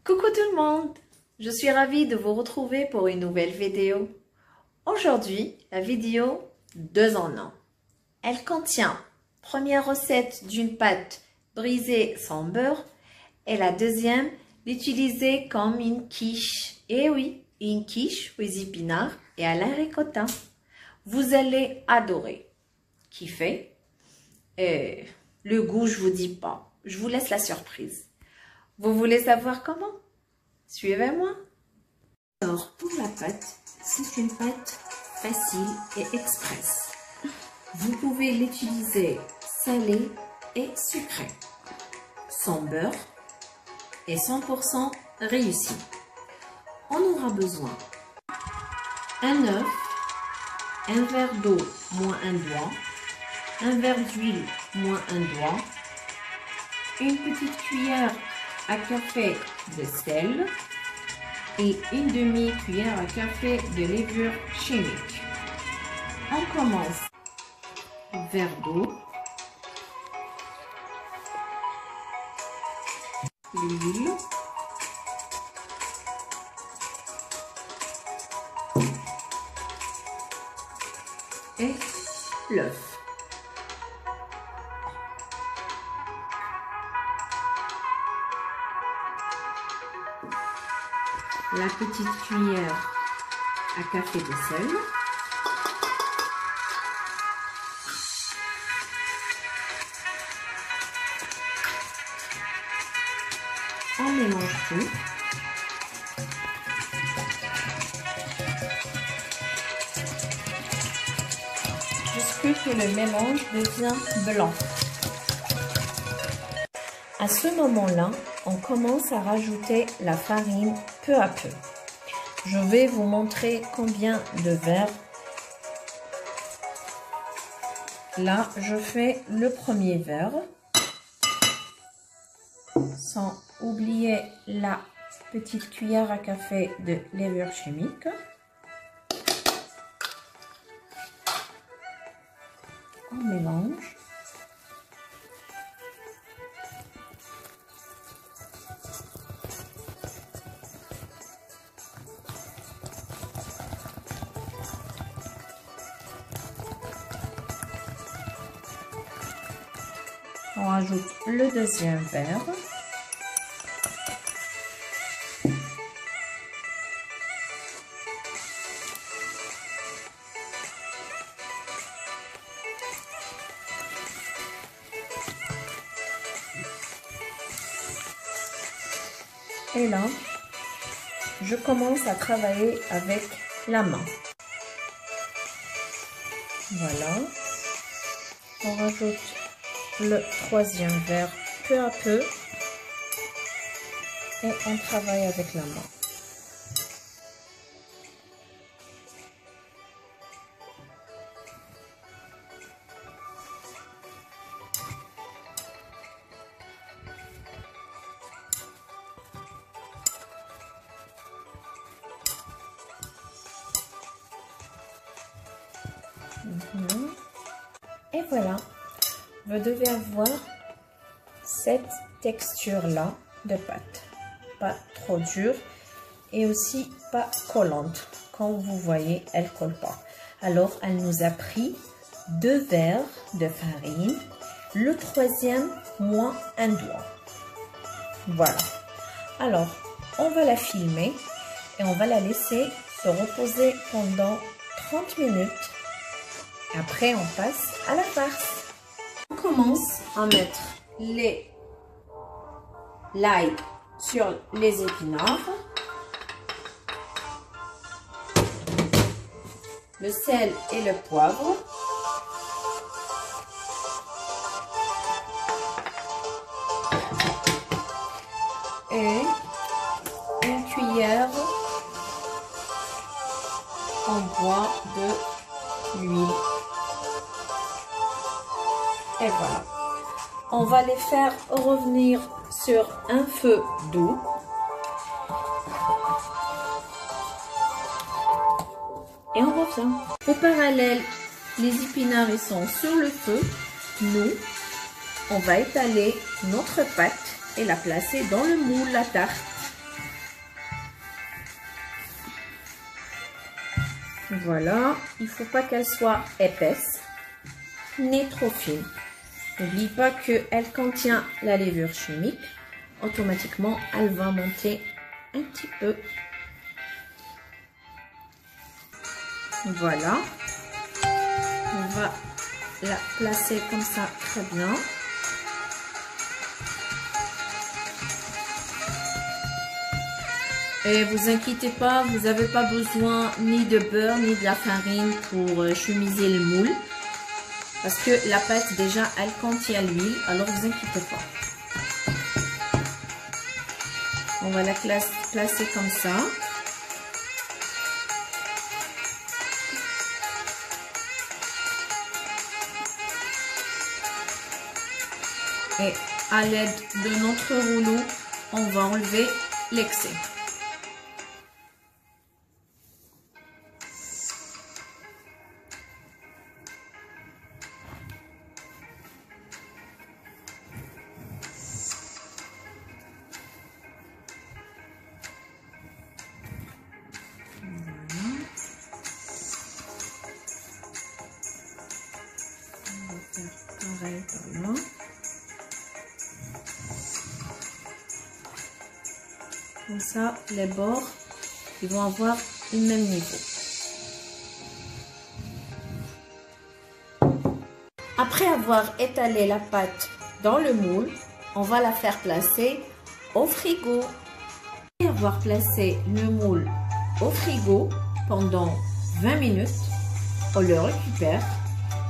Coucou tout le monde, je suis ravie de vous retrouver pour une nouvelle vidéo. Aujourd'hui, la vidéo 2 en 1. Elle contient première recette d'une pâte brisée sans beurre et la deuxième l'utiliser comme une quiche. Et oui, une quiche aux épinards et à la ricotta. Vous allez adorer, kiffer. Et le goût, je vous dis pas, je vous laisse la surprise. Vous voulez savoir comment? Suivez-moi. Alors, pour la pâte, c'est une pâte facile et express. Vous pouvez l'utiliser salée et sucrée, sans beurre et 100% réussi. On aura besoin un œuf, un verre d'eau moins un doigt, un verre d'huile moins un doigt, une petite cuillère à café de sel et une demi-cuillère à café de levure chimique. On commence. Verre d'eau, l'huile, et l'œuf. La petite cuillère à café de sel. On mélange tout. Jusqu'à ce que le mélange devient blanc. À ce moment-là, on commence à rajouter la farine peu à peu. Je vais vous montrer combien de verres. Là, je fais le premier verre. Sans oublier la petite cuillère à café de levure chimique. On mélange. On rajoute le deuxième verre. Et là, je commence à travailler avec la main. Voilà. On rajoute le troisième verre peu à peu et on travaille avec la main. Et voilà, vous devez avoir cette texture-là de pâte. Pas trop dure et aussi pas collante. Comme vous voyez, elle ne colle pas. Alors, elle nous a pris 2 verres de farine. Le troisième, moins un doigt. Voilà. Alors, on va la filmer et on va la laisser se reposer pendant 30 minutes. Après, on passe à la farce. On commence à mettre l'ail sur les épinards, le sel et le poivre, et une cuillère en bois de l'huile. Et voilà. On va les faire revenir sur un feu doux. Et on revient. Au parallèle, les épinards ils sont sur le feu. Nous, on va étaler notre pâte et la placer dans le moule à tarte. Voilà, il ne faut pas qu'elle soit épaisse ni trop fine. N'oublie pas qu'elle contient la levure chimique. Automatiquement, elle va monter un petit peu. Voilà. On va la placer comme ça, très bien. Et vous inquiétez pas, vous n'avez pas besoin ni de beurre ni de la farine pour chemiser le moule. Parce que la pâte déjà, elle contient l'huile, alors vous inquiétez pas. On va la placer comme ça. Et à l'aide de notre rouleau, on va enlever l'excès. Pareil par là. Comme ça, les bords, ils vont avoir le même niveau. Après avoir étalé la pâte dans le moule, on va la faire placer au frigo. Après avoir placé le moule au frigo pendant 20 minutes, on le récupère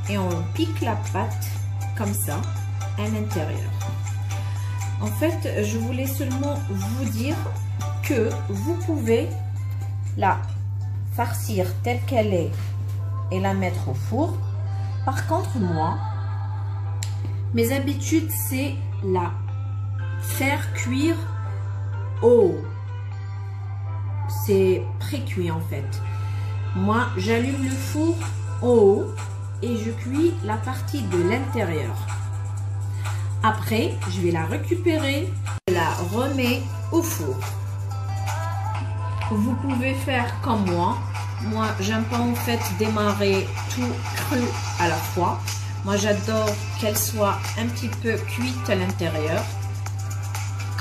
et on pique la pâte comme ça à l'intérieur. En fait, je voulais seulement vous dire que vous pouvez la farcir telle qu'elle est et la mettre au four. Par contre, moi, mes habitudes, c'est la faire cuire au. C'est pré-cuit en fait. Moi, j'allume le four en haut et je cuis la partie de l'intérieur. Après, je vais la récupérer, je la remets au four. Vous pouvez faire comme moi. Moi, j'aime pas en fait démarrer tout cru à la fois. Moi, j'adore qu'elle soit un petit peu cuite à l'intérieur.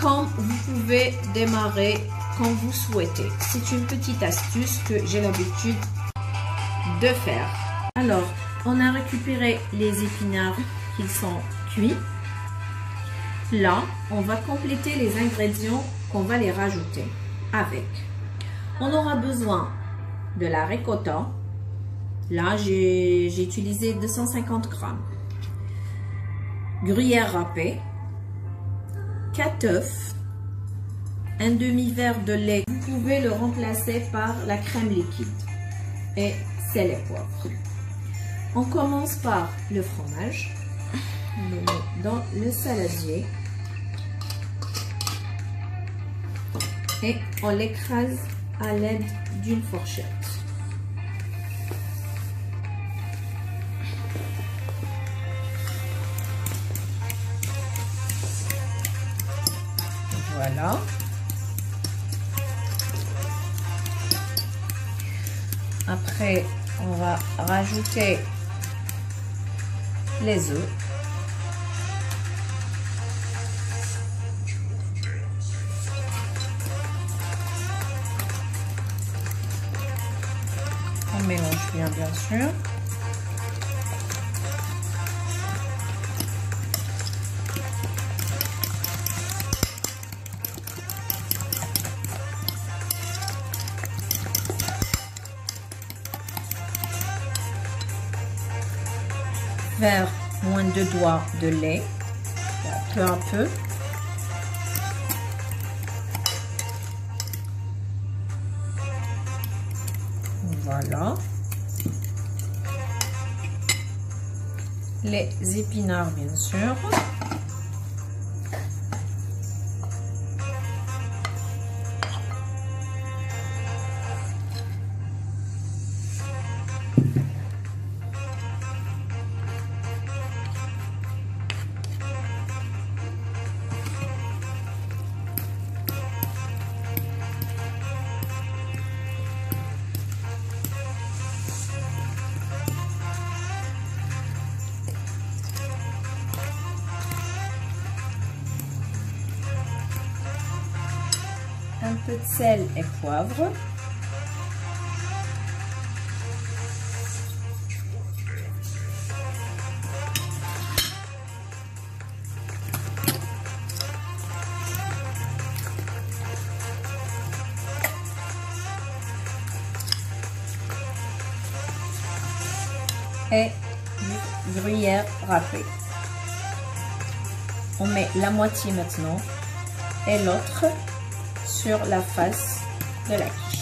Comme vous pouvez démarrer quand vous souhaitez. C'est une petite astuce que j'ai l'habitude de faire. Alors, on a récupéré les épinards qui sont cuits. Là, on va compléter les ingrédients qu'on va les rajouter avec. On aura besoin de la ricotta. Là, j'ai utilisé 250 grammes. Gruyère râpée, 4 œufs, un demi-verre de lait. Vous pouvez le remplacer par la crème liquide et sel et poivre. On commence par le fromage. On le met dans le saladier et on l'écrase à l'aide d'une fourchette. Voilà. Après, on va rajouter les œufs. On mélange bien sûr. Vers moins de 2 doigts de lait, peu à peu. Voilà. Les épinards, bien sûr. un peu de sel et poivre. Et du gruyère râpé. On met la moitié maintenant et l'autre sur la face de la quiche.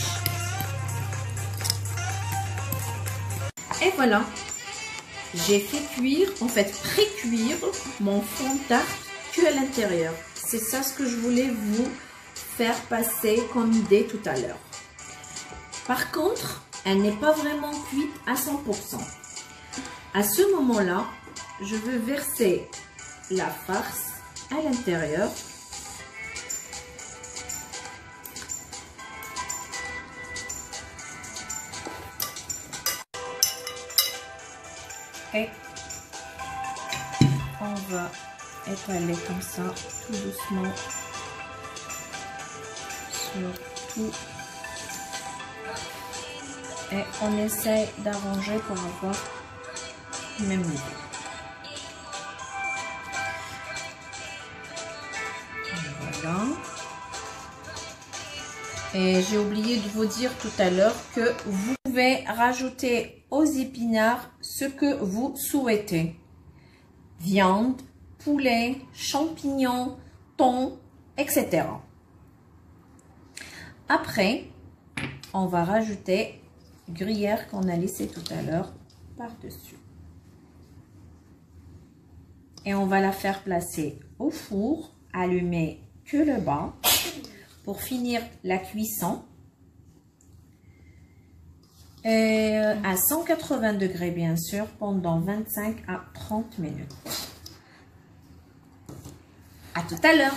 Et voilà, j'ai fait cuire, en fait pré-cuire mon fond de tarte cuit à l'intérieur. C'est ça ce que je voulais vous faire passer comme idée tout à l'heure. Par contre, elle n'est pas vraiment cuite à 100%. À ce moment-là, je veux verser la farce à l'intérieur. Et on va étaler comme ça, tout doucement, sur tout. Et on essaie d'arranger pour avoir le même niveau. Voilà. Et j'ai oublié de vous dire tout à l'heure que vous pouvez rajouter aux épinards ce que vous souhaitez. Viande, poulet, champignons, thon, etc. Après, on va rajouter gruyère qu'on a laissé tout à l'heure par-dessus. Et on va la faire placer au four, allumer que le bas pour finir la cuisson. Et à 180 degrés bien sûr pendant 25 à 30 minutes. À tout à l'heure.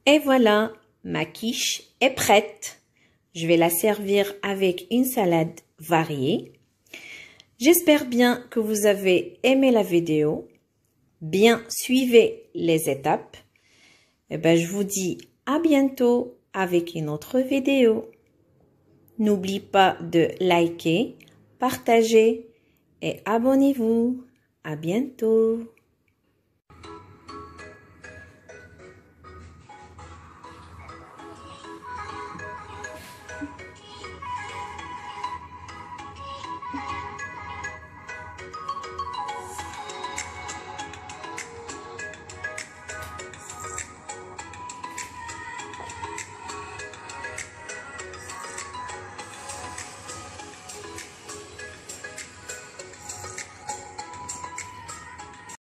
Et voilà, ma quiche est prête. Je vais la servir avec une salade variée. J'espère bien que vous avez aimé la vidéo. Bien, suivez les étapes. Et ben, je vous dis à bientôt avec une autre vidéo. N'oubliez pas de liker, partager et abonnez-vous. À bientôt.